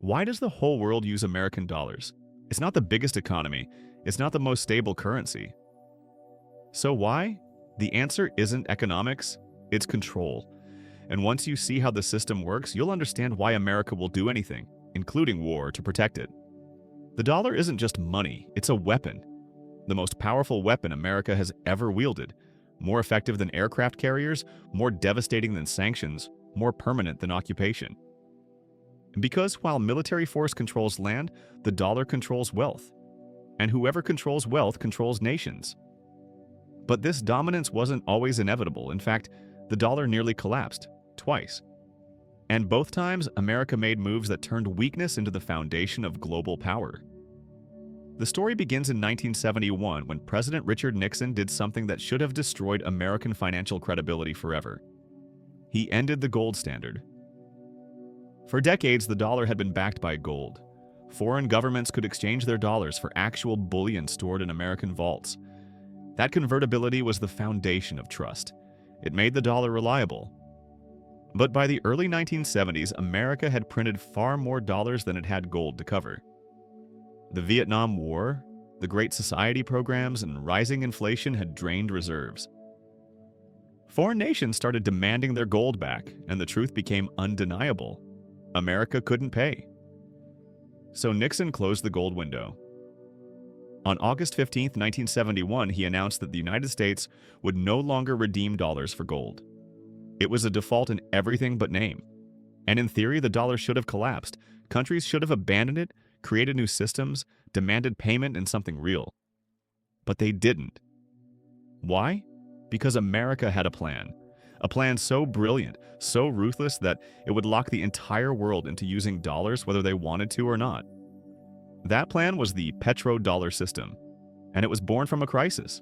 Why does the whole world use American dollars? It's not the biggest economy. It's not the most stable currency. So why? The answer isn't economics, it's control. And once you see how the system works, you'll understand why America will do anything, including war, to protect it. The dollar isn't just money, it's a weapon. The most powerful weapon America has ever wielded. More effective than aircraft carriers, more devastating than sanctions, more permanent than occupation. Because while military force controls land, the dollar controls wealth. And whoever controls wealth controls nations. But this dominance wasn't always inevitable. In fact, the dollar nearly collapsed, twice. And both times, America made moves that turned weakness into the foundation of global power. The story begins in 1971 when President Richard Nixon did something that should have destroyed American financial credibility forever. He ended the gold standard. For decades, the dollar had been backed by gold. Foreign governments could exchange their dollars for actual bullion stored in American vaults. That convertibility was the foundation of trust. It made the dollar reliable. But by the early 1970s, America had printed far more dollars than it had gold to cover. The Vietnam War, the Great Society programs, and rising inflation had drained reserves. Foreign nations started demanding their gold back, and the truth became undeniable. America couldn't pay. So Nixon closed the gold window. On August 15, 1971, he announced that the United States would no longer redeem dollars for gold. It was a default in everything but name. And in theory, the dollar should have collapsed. Countries should have abandoned it, created new systems, demanded payment in something real. But they didn't. Why? Because America had a plan. A plan so brilliant, so ruthless that it would lock the entire world into using dollars whether they wanted to or not. That plan was the Petrodollar system, and it was born from a crisis.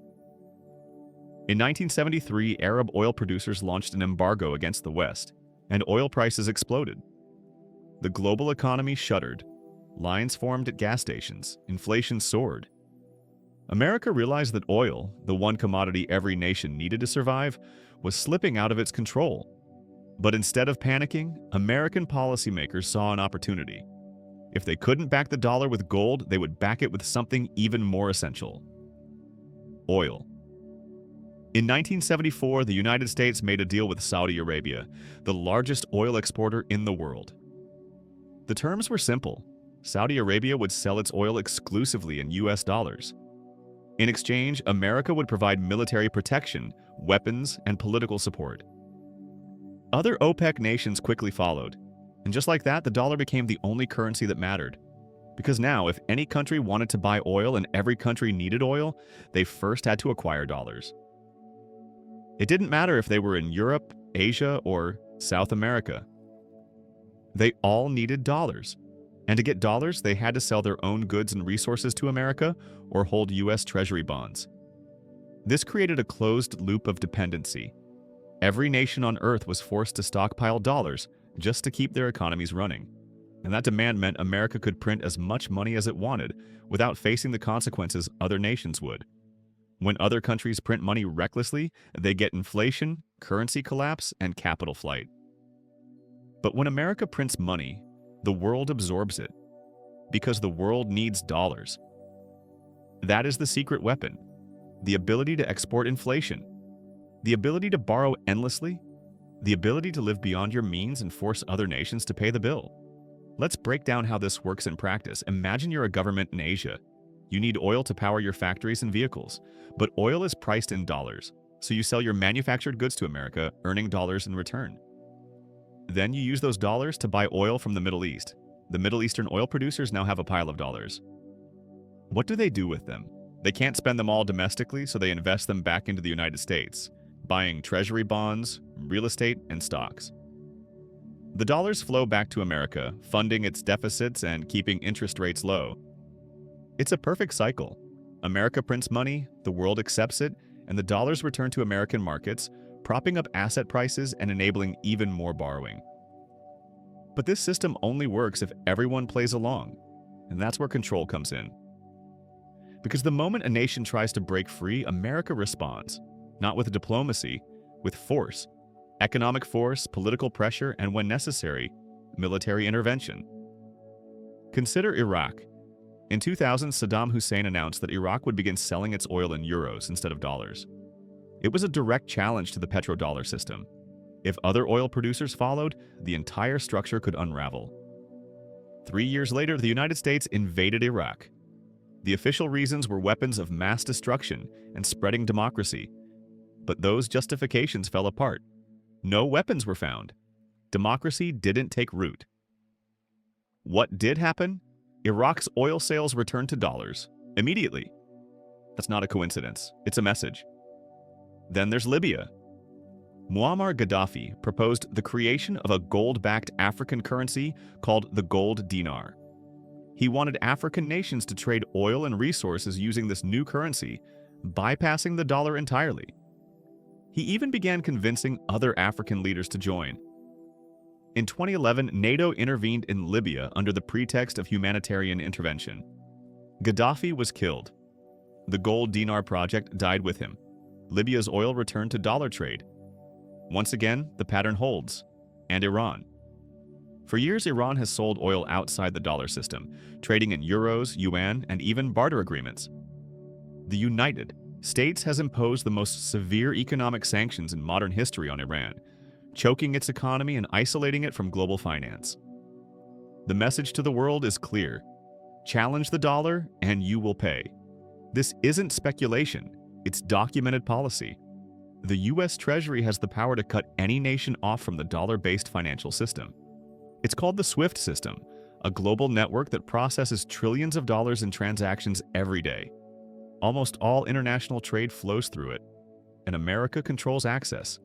In 1973, Arab oil producers launched an embargo against the West, and oil prices exploded. The global economy shuddered. Lines formed at gas stations. Inflation soared. America realized that oil, the one commodity every nation needed to survive, was slipping out of its control. But instead of panicking, American policymakers saw an opportunity. If they couldn't back the dollar with gold, they would back it with something even more essential: oil. In 1974, the United States made a deal with Saudi Arabia, the largest oil exporter in the world. The terms were simple. Saudi Arabia would sell its oil exclusively in US dollars. In exchange, America would provide military protection, weapons, and political support. Other OPEC nations quickly followed, and just like that, the dollar became the only currency that mattered. Because now, if any country wanted to buy oil and every country needed oil, they first had to acquire dollars. It didn't matter if they were in Europe, Asia, or South America. They all needed dollars. And to get dollars, they had to sell their own goods and resources to America or hold US Treasury bonds. This created a closed loop of dependency. Every nation on Earth was forced to stockpile dollars just to keep their economies running. And that demand meant America could print as much money as it wanted without facing the consequences other nations would. When other countries print money recklessly, they get inflation, currency collapse, and capital flight. But when America prints money, the world absorbs it, because the world needs dollars. That is the secret weapon: the ability to export inflation, the ability to borrow endlessly, the ability to live beyond your means and force other nations to pay the bill. Let's break down how this works in practice. Imagine you're a government in Asia. You need oil to power your factories and vehicles, but oil is priced in dollars, so you sell your manufactured goods to America, earning dollars in return. Then you use those dollars to buy oil from the Middle East. The Middle Eastern oil producers now have a pile of dollars. What do they do with them? They can't spend them all domestically, so they invest them back into the United States, buying treasury bonds, real estate, and stocks. The dollars flow back to America, funding its deficits and keeping interest rates low. It's a perfect cycle. America prints money, the world accepts it, and the dollars return to American markets, propping up asset prices and enabling even more borrowing. But this system only works if everyone plays along, and that's where control comes in. Because the moment a nation tries to break free, America responds, not with diplomacy, with force, economic force, political pressure, and when necessary, military intervention. Consider Iraq. In 2000, Saddam Hussein announced that Iraq would begin selling its oil in euros instead of dollars. It was a direct challenge to the petrodollar system. If other oil producers followed, the entire structure could unravel. 3 years later, the United States invaded Iraq. The official reasons were weapons of mass destruction and spreading democracy. But those justifications fell apart. No weapons were found. Democracy didn't take root. What did happen? Iraq's oil sales returned to dollars immediately. That's not a coincidence. It's a message. Then there's Libya. Muammar Gaddafi proposed the creation of a gold-backed African currency called the gold dinar. He wanted African nations to trade oil and resources using this new currency, bypassing the dollar entirely. He even began convincing other African leaders to join. In 2011, NATO intervened in Libya under the pretext of humanitarian intervention. Gaddafi was killed. The gold dinar project died with him. Libya's oil returned to dollar trade. Once again, the pattern holds. And Iran. For years, Iran has sold oil outside the dollar system, trading in euros, yuan, and even barter agreements. The United States has imposed the most severe economic sanctions in modern history on Iran, choking its economy and isolating it from global finance. The message to the world is clear. Challenge the dollar and you will pay. This isn't speculation, it's documented policy. The US Treasury has the power to cut any nation off from the dollar-based financial system. It's called the SWIFT system, a global network that processes trillions of dollars in transactions every day. Almost all international trade flows through it, and America controls access.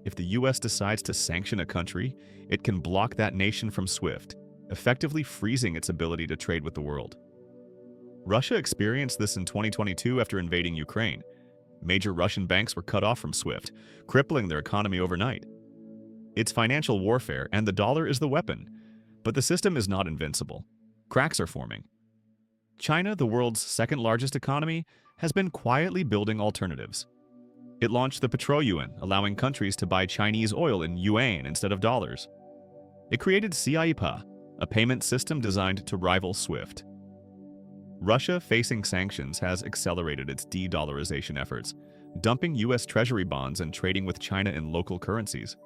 If the US decides to sanction a country, it can block that nation from SWIFT, effectively freezing its ability to trade with the world. Russia experienced this in 2022 after invading Ukraine. Major Russian banks were cut off from SWIFT, crippling their economy overnight. It's financial warfare, and the dollar is the weapon. But the system is not invincible. Cracks are forming. China, the world's second-largest economy, has been quietly building alternatives. It launched the Petro-yuan, allowing countries to buy Chinese oil in yuan instead of dollars. It created CIPA, a payment system designed to rival SWIFT. Russia, facing sanctions, has accelerated its de-dollarization efforts, dumping US Treasury bonds and trading with China in local currencies.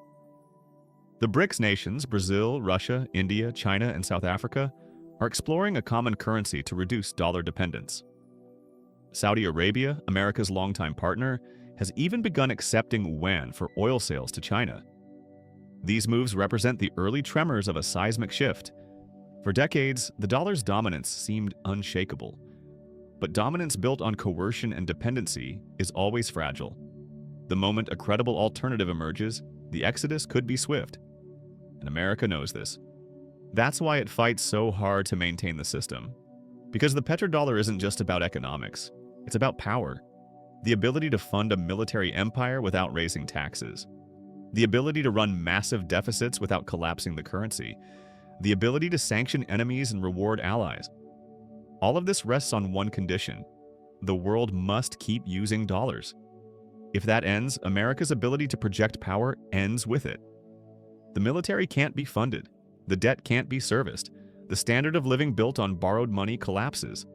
The BRICS nations, Brazil, Russia, India, China, and South Africa, are exploring a common currency to reduce dollar dependence. Saudi Arabia, America's longtime partner, has even begun accepting yuan for oil sales to China. These moves represent the early tremors of a seismic shift. For decades, the dollar's dominance seemed unshakable. But dominance built on coercion and dependency is always fragile. The moment a credible alternative emerges, the exodus could be swift. And America knows this. That's why it fights so hard to maintain the system. Because the petrodollar isn't just about economics, it's about power. The ability to fund a military empire without raising taxes. The ability to run massive deficits without collapsing the currency. The ability to sanction enemies and reward allies. All of this rests on one condition. The world must keep using dollars. If that ends, America's ability to project power ends with it. The military can't be funded. The debt can't be serviced. The standard of living built on borrowed money collapses.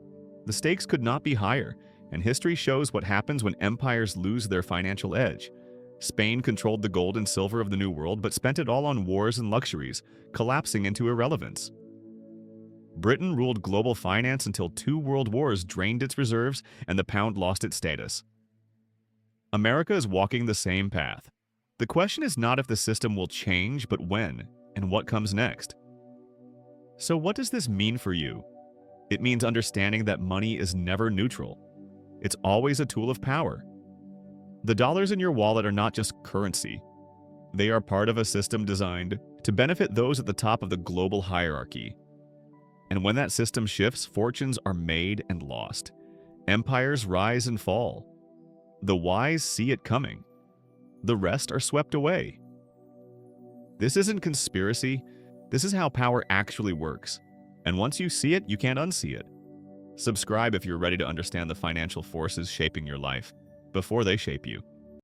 The stakes could not be higher, and history shows what happens when empires lose their financial edge. Spain controlled the gold and silver of the New World but spent it all on wars and luxuries, collapsing into irrelevance. Britain ruled global finance until 2 world wars drained its reserves and the pound lost its status. America is walking the same path. The question is not if the system will change, but when, and what comes next. So what does this mean for you? It means understanding that money is never neutral. It's always a tool of power. The dollars in your wallet are not just currency. They are part of a system designed to benefit those at the top of the global hierarchy. And when that system shifts, fortunes are made and lost. Empires rise and fall. The wise see it coming. The rest are swept away. This isn't conspiracy. This is how power actually works. And once you see it, you can't unsee it. Subscribe if you're ready to understand the financial forces shaping your life before they shape you.